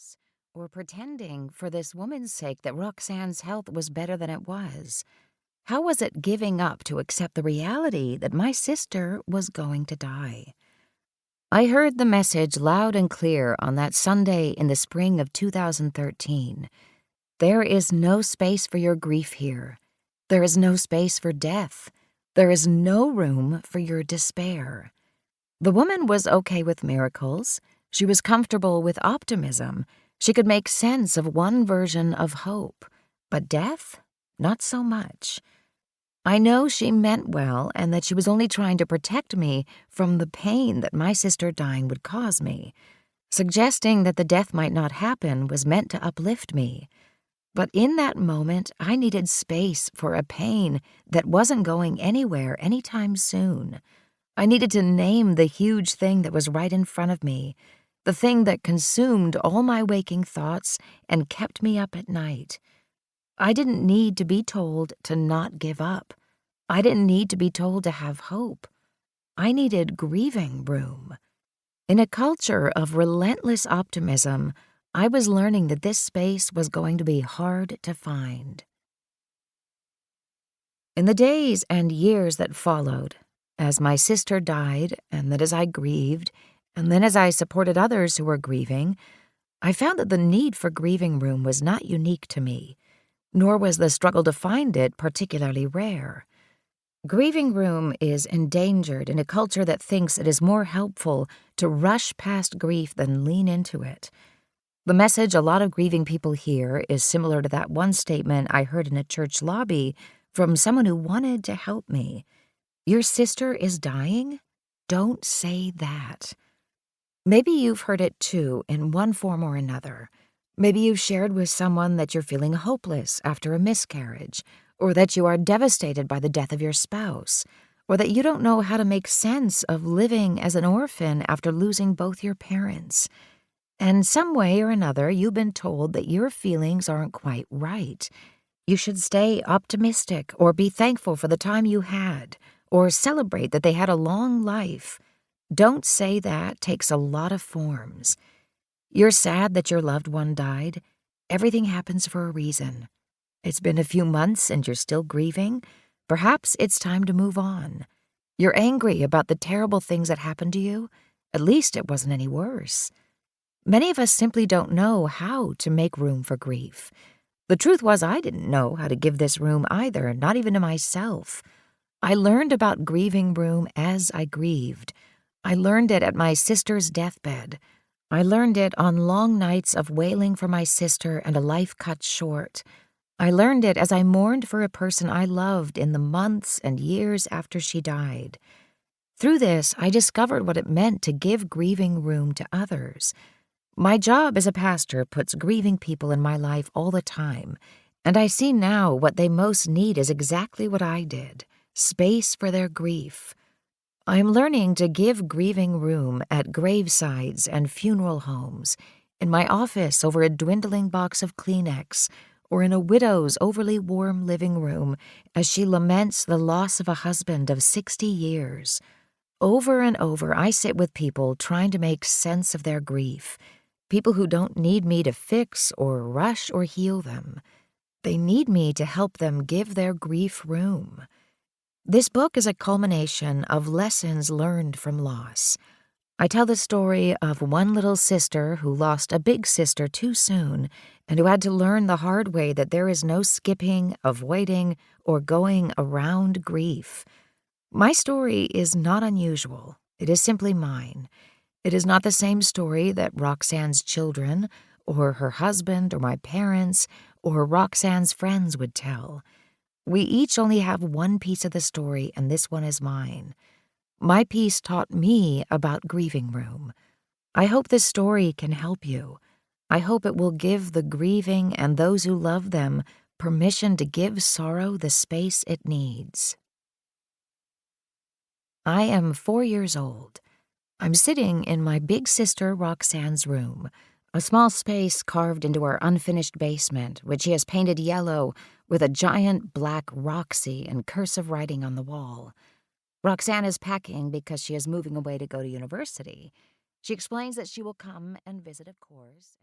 this, or pretending for this woman's sake that Roxanne's health was better than it was? How was it giving up to accept the reality that my sister was going to die? I heard the message loud and clear on that Sunday in the spring of 2013. There is no space for your grief here. There is no space for death. There is no room for your despair. The woman was okay with miracles. She was comfortable with optimism. She could make sense of one version of hope. But death? Not so much. I know she meant well and that she was only trying to protect me from the pain that my sister dying would cause me. Suggesting that the death might not happen was meant to uplift me. But in that moment, I needed space for a pain that wasn't going anywhere anytime soon. I needed to name the huge thing that was right in front of me, the thing that consumed all my waking thoughts and kept me up at night. I didn't need to be told to not give up. I didn't need to be told to have hope. I needed grieving room. In a culture of relentless optimism, I was learning that this space was going to be hard to find. In the days and years that followed, as my sister died, and then as I grieved, and then as I supported others who were grieving, I found that the need for grieving room was not unique to me, nor was the struggle to find it particularly rare. Grieving room is endangered in a culture that thinks it is more helpful to rush past grief than lean into it. The message a lot of grieving people hear is similar to that one statement I heard in a church lobby from someone who wanted to help me. Your sister is dying? Don't say that. Maybe you've heard it too in one form or another. Maybe you've shared with someone that you're feeling hopeless after a miscarriage, or that you are devastated by the death of your spouse, or that you don't know how to make sense of living as an orphan after losing both your parents. And some way or another, you've been told that your feelings aren't quite right. You should stay optimistic or be thankful for the time you had, or celebrate that they had a long life. Don't say that takes a lot of forms. You're sad that your loved one died. Everything happens for a reason. It's been a few months and you're still grieving. Perhaps it's time to move on. You're angry about the terrible things that happened to you. At least it wasn't any worse. Many of us simply don't know how to make room for grief. The truth was, I didn't know how to give this room either, not even to myself. I learned about grieving room as I grieved. I learned it at my sister's deathbed. I learned it on long nights of wailing for my sister and a life cut short. I learned it as I mourned for a person I loved in the months and years after she died. Through this, I discovered what it meant to give grieving room to others. My job as a pastor puts grieving people in my life all the time, and I see now what they most need is exactly what I did: space for their grief. I'm learning to give grieving room at gravesides and funeral homes, in my office over a dwindling box of Kleenex, or in a widow's overly warm living room as she laments the loss of a husband of 60 years. Over and over, I sit with people trying to make sense of their grief. People who don't need me to fix or rush or heal them. They need me to help them give their grief room. This book is a culmination of lessons learned from loss. I tell the story of one little sister who lost a big sister too soon and who had to learn the hard way that there is no skipping, avoiding, or going around grief. My story is not unusual. It is simply mine. It is not the same story that Roxanne's children, or her husband, or my parents, or Roxanne's friends would tell. We each only have one piece of the story, and this one is mine. My piece taught me about grieving room. I hope this story can help you. I hope it will give the grieving and those who love them permission to give sorrow the space it needs. I am 4 years old. I'm sitting in my big sister Roxanne's room, a small space carved into our unfinished basement, which she has painted yellow with a giant black Roxy and cursive writing on the wall. Roxanne is packing because she is moving away to go to university. She explains that she will come and visit, of course.